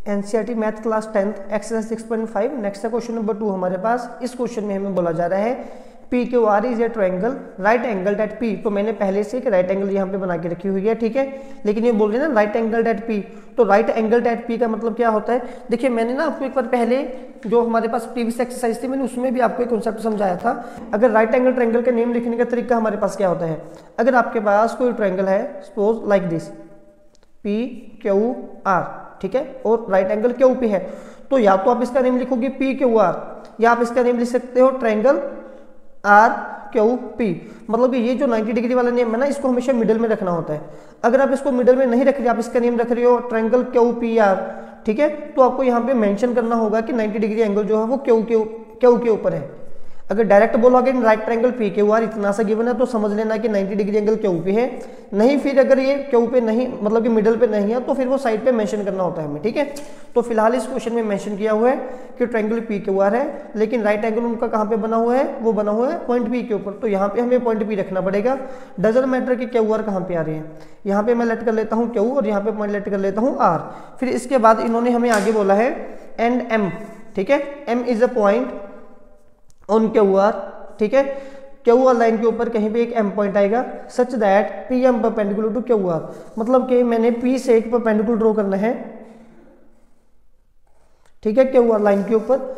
NCERT math class 10th exercise 6.5। Next है question number 2 हमारे पास। इस क्वेश्चन में हमें बोला जा रहा है P Q R is a triangle right angle at P. तो मैंने पहले से एक राइट एंगल यहाँ पे बना के रखी हुई है, ठीक है। लेकिन ये बोल रहे हैं ना राइट एंगल एट पी, तो राइट एंगल एट पी का मतलब क्या होता है? देखिए मैंने ना आपको एक बार पहले जो हमारे पास प्रीवियस एक्सरसाइज थी मैंने उसमें भी आपको एक कॉन्सेप्ट समझाया था। अगर राइट एंगल ट्रायंगल का नेम लिखने का तरीका हमारे पास क्या होता है? अगर आपके पास कोई ट्रायंगल है suppose like this P Q R, ठीक है, और राइट एंगल क्यू पी है, तो या तो आप इसका नेम लिखोगे पी क्यू आर या आप इसका नेम लिख सकते हो ट्रायंगल आर क्यू पी। मतलब कि ये जो 90 डिग्री वाला नेम है ना, इसको हमेशा मिडिल में रखना होता है। अगर आप इसको मिडिल में नहीं रख रहे, आप इसका नेम रख रहे हो ट्रायंगल क्यू पी आर, ठीक है, तो आपको यहाँ पे मेंशन करना होगा कि 90 डिग्री एंगल जो है वो क्यू के ऊपर है। अगर डायरेक्ट बोलोगे right triangle P Q are इतना सा गिवन है तो समझ लेना कि 90 डिग्री एंगल क्यू पे है। नहीं फिर अगर ये क्यू पे नहीं, मतलब कि मिडल पे नहीं है, तो फिर वो साइड पे मेंशन करना होता है हमें, ठीक है। तो फिलहाल इस क्वेश्चन में मेंशन किया हुआ है कि ट्रायंगल पी क्यू आर है, लेकिन राइट एंगल उनका कहाँ पे बना हुआ है? वो बना हुआ है पॉइंट पी के ऊपर। तो यहाँ पे हमें पॉइंट पी रखना पड़ेगा। डजंट मैटर कि क्यू आर कहाँ पे आ रही है। यहाँ पे मैं लेट कर लेता हूँ क्यू और यहाँ पे पॉइंट लेट कर लेता हूँ आर। फिर इसके बाद इन्होंने हमें आगे बोला है एंड एम, ठीक है, M is a point on Q R, ठीक है। क्यू आर लाइन के ऊपर कहीं पे एक एम पॉइंट आएगा such that P M perpendicular to Q R. मतलब कि मैंने पी से एक परपेंडिकुलर ड्रॉ करना है, ठीक है, क्यू आर लाइन के ऊपर।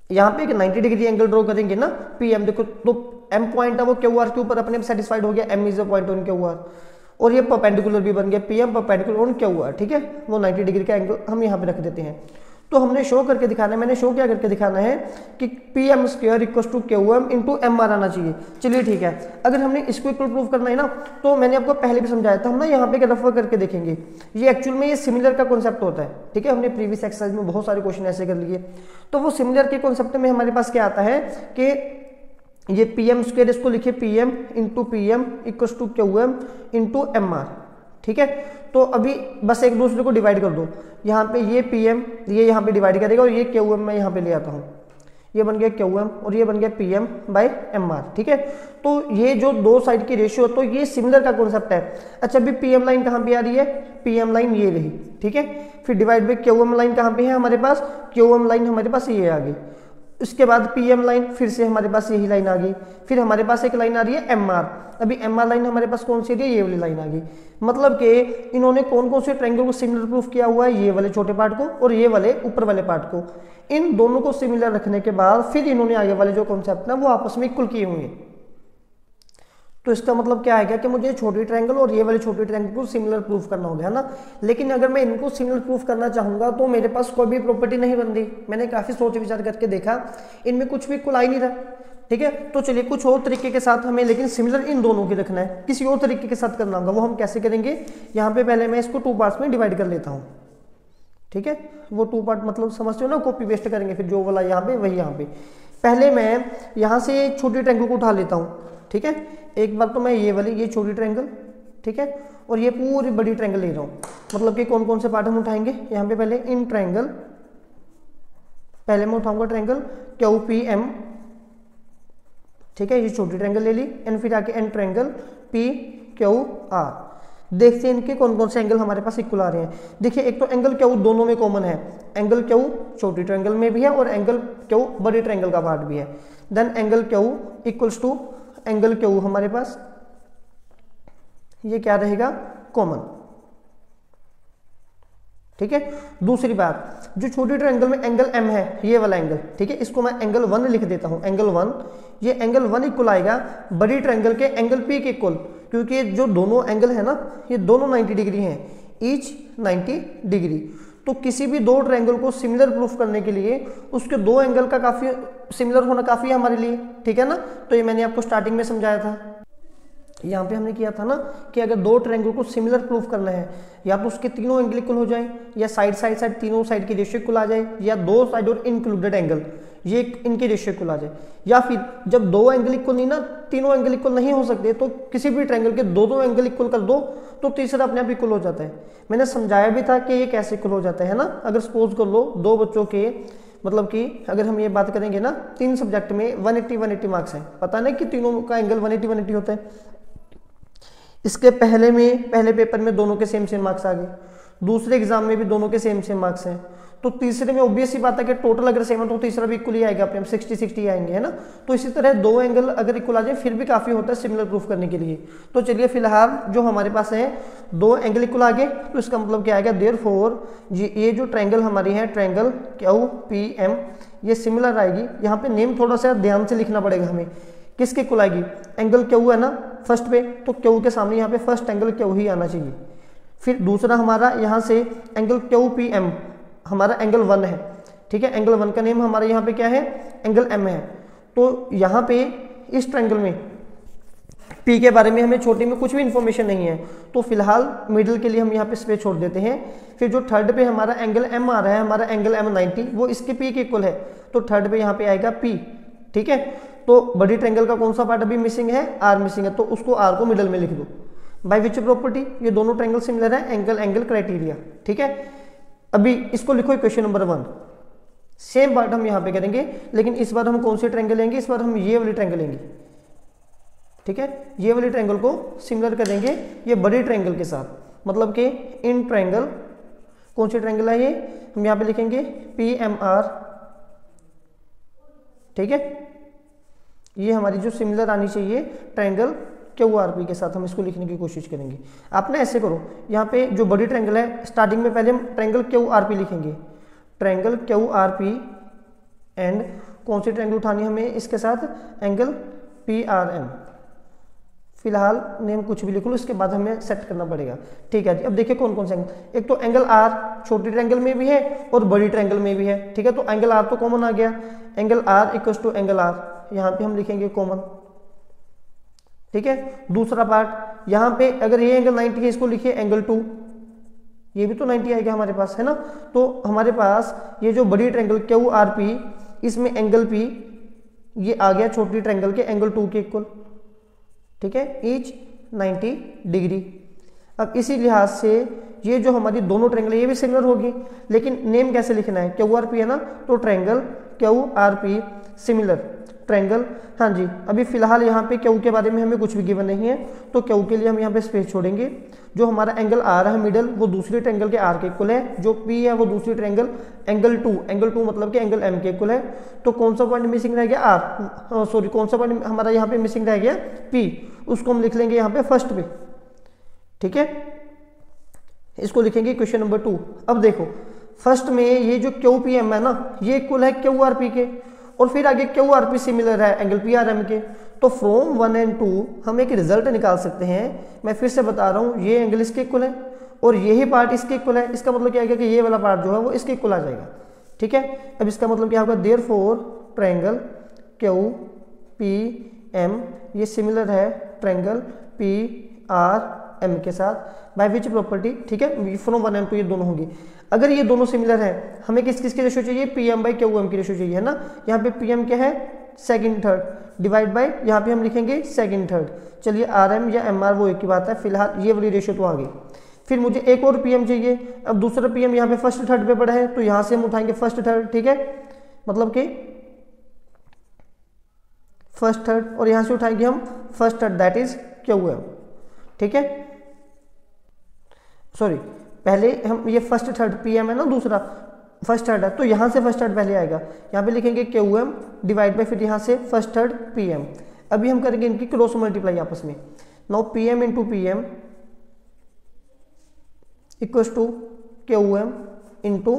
यहाँ पे एक 90 डिग्री एंगल ड्रॉ करेंगे ना पी एम, देखो तो एम पॉइंट है वो क्यू आर के ऊपर अपने सेटिस्फाइड हो गया, M is a point on Q R, और ये परपेंडिकुलर भी बन गया P M perpendicular on Q R, ठीक है। वो 90 डिग्री का एंगल हम यहाँ पे रख देते हैं। तो हमने शो करके दिखाना है, मैंने शो क्या करके दिखाना है कि P M square equal to Q M into M R आना चाहिए। चलिए ठीक है, अगर हमने इसको इक्वल प्रूव करना है ना, तो मैंने आपको पहले भी समझाया था, हम ना यहाँ पे रेफर करके देखेंगे। ये एक्चुअल में ये सिमिलर का कॉन्सेप्ट होता है, ठीक है। हमने प्रीवियस एक्सरसाइज में बहुत सारे क्वेश्चन ऐसे कर लिए। तो वो सिमिलर के कॉन्सेप्ट में हमारे पास क्या आता है कि ये पी एम स्क्वायर, इसको लिखिए P M into P M equal to Q M into M R, ठीक है। तो अभी बस एक दूसरे को डिवाइड कर दो। यहाँ पे ये पी एम ये यहाँ पे डिवाइड करेगा और ये क्यू एम मैं यहाँ पे ले आता हूँ, ये बन गया क्यू एम और ये बन गया P M by M R, ठीक है। तो ये जो दो साइड की रेशियो, तो ये सिमिलर का कॉन्सेप्ट है। अच्छा अभी पी एम लाइन कहाँ पे आ रही है? पी एम लाइन ये रही, ठीक है। फिर divide by Q M line कहाँ पे है हमारे पास? क्यू एम लाइन हमारे पास ये आ गई। उसके बाद पी एम लाइन फिर से हमारे पास यही लाइन आ गई। फिर हमारे पास एक लाइन आ रही है एम आर। अभी एम आर लाइन हमारे पास कौन सी है? ये वाली लाइन आ गई। मतलब कि इन्होंने कौन कौन से ट्रायंगल को सिमिलर प्रूफ किया हुआ है? ये वाले छोटे पार्ट को और ये वाले ऊपर वाले पार्ट को। इन दोनों को सिमिलर रखने के बाद फिर इन्होंने आगे वाले जो कॉन्सेप्ट है वो आपस में इक्वल किए हुए। तो इसका मतलब क्या है कि मुझे छोटी ट्रायंगल और ये वाले छोटे ट्रायंगल को सिमिलर प्रूफ करना होगा, है ना। लेकिन अगर मैं इनको सिमिलर प्रूफ करना चाहूंगा तो मेरे पास कोई भी प्रॉपर्टी नहीं बन रही। मैंने काफी सोच विचार करके देखा, इनमें कुछ भी इक्वल आ ही नहीं रहा, ठीक है। तो चलिए कुछ और तरीके के साथ हमें लेकिन सिमिलर इन दोनों की रखना है, किसी और तरीके के साथ करना होगा। वो हम कैसे करेंगे? यहाँ पे पहले मैं इसको 2 पार्ट्स में डिवाइड कर लेता हूँ, ठीक है। वो 2 पार्ट मतलब समझते हो ना, कॉपी पेस्ट करेंगे, फिर जो वाला यहाँ पे वही यहाँ पे। पहले मैं यहाँ से छोटी ट्रायंगल को उठा लेता हूँ, ठीक है। एक बार तो मैं ये वाली ये छोटी ट्रायंगल, ठीक है, और ये पूरी बड़ी ट्रायंगल ले रहा हूँ। मतलब कि कौन कौन से पार्ट हम उठाएंगे? यहाँ पे पहले इन ट्रायंगल, पहले मैं उठाऊंगा ट्रायंगल क्यू पी एम, ठीक है, ये छोटी ट्रायंगल ले ली। एंड फिर आके an triangle P Q R. देखते हैं इनके कौन कौन से एंगल हमारे पास इक्वल आ रहे हैं। देखिए एक तो एंगल क्यू दोनों में कॉमन है, एंगल क्यू छोटी ट्रायंगल में भी है और एंगल क्यू बड़ी ट्रायंगल का पार्ट भी है। Then angle Q equals to angle Q हमारे पास ये क्या रहेगा? कॉमन, ठीक है। दूसरी बात, जो छोटी ट्रायंगल में एंगल एम है, ये वाला एंगल, ठीक है, इसको मैं एंगल 1 लिख देता हूं, एंगल 1। ये एंगल 1 इक्वल आएगा बड़ी ट्रायंगल के एंगल पी के इक्वल, क्योंकि जो दोनों एंगल है ना ये दोनों 90 डिग्री हैं, ईच 90 डिग्री। तो किसी भी दो ट्रायंगल को सिमिलर प्रूफ करने के लिए उसके दो एंगल का काफी सिमिलर होना काफी है हमारे लिए, ठीक है ना। तो ये मैंने आपको स्टार्टिंग में समझाया था। यहाँ पे हमने किया था ना कि अगर दो ट्रायंगल को सिमिलर प्रूफ करना है, या तो उसके तीनों एंगल इक्वल हो जाए, या साइड तीनों साइड की रेशियो इक्वल आ जाए, या दो साइड और इंक्लूडेड एंगल ये इनकी रेशियो इक्वल आ जाए, या फिर जब दो एंगल इक्वल नहीं ना, तीनों एंगल इक्वल नहीं हो सकते, तो किसी भी ट्रायंगल के दो एंगल इक्वल कर दो तो तीसरा अपने आप इक्वल हो जाता है। मैंने समझाया भी था कि ये कैसे इक्वल हो जाता है ना। अगर सपोज कर लो दो बच्चों के, मतलब कि अगर हम ये बात करेंगे ना, 3 सब्जेक्ट में 180 मार्क्स है, पता नहीं कि तीनों का एंगल 180 होता है। इसके पहले पेपर में दोनों के सेम मार्क्स आ गए, दूसरे एग्जाम में भी दोनों के सेम सेम मार्क्स हैं, तो तीसरे में ऑब्वियस सी बात है कि टोटल अगर सेम है तो तीसरा भी इक्वल ही आएगा, अपने 60-60 आएंगे, है ना। तो इसी तरह दो एंगल अगर इक्वल आ जाए फिर भी काफी होता है सिमिलर प्रूफ करने के लिए। तो चलिए फिलहाल जो हमारे पास है दो एंगल इक्वल आ गए, तो इसका मतलब क्या आएगा, देयरफॉर ये जो ट्रायंगल हमारी है ट्रायंगल QPM ये सिमिलर आएगी। यहाँ पे नेम थोड़ा सा ध्यान से लिखना पड़ेगा हमें, किसके इक्वल आएगी, एंगल Q है ना फर्स्ट पे, तो Q के सामने यहाँ पे फर्स्ट एंगल Q ही आना चाहिए। फिर दूसरा हमारा यहाँ से एंगल QPM हमारा एंगल 1 है, ठीक है, एंगल 1 का नेम हमारा यहाँ पे क्या है, एंगल M है। तो यहाँ पे इस ट्रायंगल में P के बारे में हमें छोटे में कुछ भी इंफॉर्मेशन नहीं है, तो फिलहाल मिडिल के लिए हम यहाँ पे स्पेस छोड़ देते हैं। फिर जो थर्ड पे हमारा एंगल M आ रहा है, हमारा एंगल M 90, वो इसके P के इक्वल है, तो थर्ड पे यहाँ पे आएगा P, ठीक है। तो बड़ी ट्रायंगल का कौन सा पार्ट अभी मिसिंग है, R मिसिंग है, तो उसको R को मिडल में लिख दो। बाय विच प्रॉपर्टी, ये दोनों ट्रायंगल सिमिलर है, एंगल एंगल क्राइटेरिया, ठीक है। अभी इसको लिखो इक्वेशन नंबर 1। सेम बात हम यहाँ पे करेंगे, लेकिन इस बार हम कौन सी ट्रायंगल लेंगे, इस बार हम ये वाली ट्रायंगल लेंगे, ठीक है। ये वाली ट्रायंगल को सिमिलर करेंगे ये बड़ी ट्रायंगल के साथ, मतलब कि इन ट्रायंगल, कौन सी ट्रायंगल है ये, हम यहाँ पे लिखेंगे PMR, ठीक है। ये हमारी जो सिमिलर आनी चाहिए ट्रायंगल QRP के साथ हम इसको लिखने की कोशिश करेंगे। आप ना ऐसे करो, यहाँ पे जो बड़ी ट्रायंगल है स्टार्टिंग में पहले हम ट्रायंगल QRP लिखेंगे, ट्रायंगल QRP एंड कौन सी ट्रायंगल उठानी हमें इसके साथ, एंगल PRM। फिलहाल नेम कुछ भी लिख लो, इसके बाद हमें सेट करना पड़ेगा, ठीक है जी। अब देखिए कौन कौन से एंगल, एक तो एंगल R छोटी ट्रायंगल में भी है और बड़ी ट्रायंगल में भी है, ठीक है। तो एंगल R तो कॉमन आ गया, angle R equal to angle R, यहाँ पे हम लिखेंगे कॉमन, ठीक है। दूसरा पार्ट यहाँ पे अगर ये एंगल 90 है, इसको लिखिए एंगल 2, ये भी तो 90 आएगा हमारे पास, है ना। तो हमारे पास ये जो बड़ी ट्रायंगल QRP, इसमें एंगल P ये आ गया छोटी ट्रायंगल के एंगल 2 के इक्वल, ठीक है, ईच 90 डिग्री। अब इसी लिहाज से ये जो हमारी दोनों ट्रायंगल ये भी सिमिलर होगी, लेकिन नेम कैसे लिखना है, QRP है ना, तो ट्रायंगल QRP सिमिलर ट्रायंगल, हाँ जी। अभी फिलहाल यहाँ पे Q के बारे में हमें कुछ भी गिवन नहीं है, तो Q के लिए हम यहाँ पे स्पेस छोड़ेंगे। जो हमारा एंगल R है मिडल, वो दूसरी ट्रायंगल के R के इक्वल है, जो P है वो दूसरी ट्रायंगल एंगल 2 मतलब कि एंगल M के इक्वल है। तो कौन सा पॉइंट मिसिंग रह गया, R, सॉरी कौन सा पॉइंट हमारा यहाँ पे मिसिंग रह गया, P, उसको हम लिख लेंगे यहाँ पे फर्स्ट पे, ठीक है। इसको लिखेंगे क्वेश्चन नंबर 2। अब देखो फर्स्ट में ये जो QPM है ना, ये इक्वल है QRP के, और फिर आगे QRP सिमिलर है एंगल PRM के। तो फ्रॉम 1 एंड 2 हम एक रिजल्ट निकाल सकते हैं। मैं फिर से बता रहा हूँ, ये एंगल इसके इक्वल है और यही पार्ट इसके इक्वल है, इसका मतलब क्या है कि ये वाला पार्ट जो है वो इसके इक्वल आ जाएगा, ठीक है। अब इसका मतलब क्या होगा, देयरफॉर ट्रायंगल QPM ये सिमिलर है ट्रायंगल PRM के साथ, बाय विच प्रॉपर्टी, ठीक है, फ्रॉम 1 एंड 2 ये दोनों होंगी। अगर ये दोनों सिमिलर है, हमें किस किस की रेशो चाहिए, PM/QM की रेशो चाहिए, है ना। यहाँ पे PM क्या है, सेकंड थर्ड, डिवाइड बाय यहाँ पे हम लिखेंगे सेकंड थर्ड। चलिए RM या MR वो एक ही बात है, फिलहाल ये वाली रेशो तो आ गई। फिर मुझे एक और PM चाहिए, अब दूसरा PM यहाँ पे फर्स्ट थर्ड पे पड़ा है, तो यहाँ से हम उठाएंगे फर्स्ट थर्ड, ठीक है, मतलब कि फर्स्ट थर्ड, और यहाँ से उठाएंगे हम first third, that is QM, ठीक है। सॉरी, पहले हम ये फर्स्ट थर्ड PM है ना, दूसरा फर्स्ट थर्ड है, तो यहाँ से फर्स्ट थर्ड पहले आएगा, यहाँ पे लिखेंगे QM डिवाइड बाय फिर यहाँ से फर्स्ट थर्ड PM। अभी हम करेंगे इनकी क्रॉस मल्टीप्लाई आपस में। Now PM into PM equals to QM into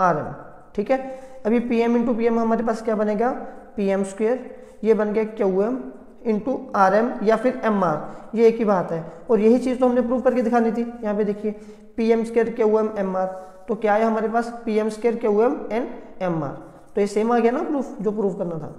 RM, ठीक है। अभी PM इंटू PM हमारे पास क्या बनेगा, PM स्क्वेयर, ये बन गया QM इंटू RM या फिर MR, ये एक ही बात है। और यही चीज़ तो हमने प्रूव करके दिखानी थी। यहाँ पे देखिए PM स्क्वेयर QM MR, तो क्या है हमारे पास PM square QM and MR, तो ये सेम आ गया ना प्रूफ जो प्रूव करना था।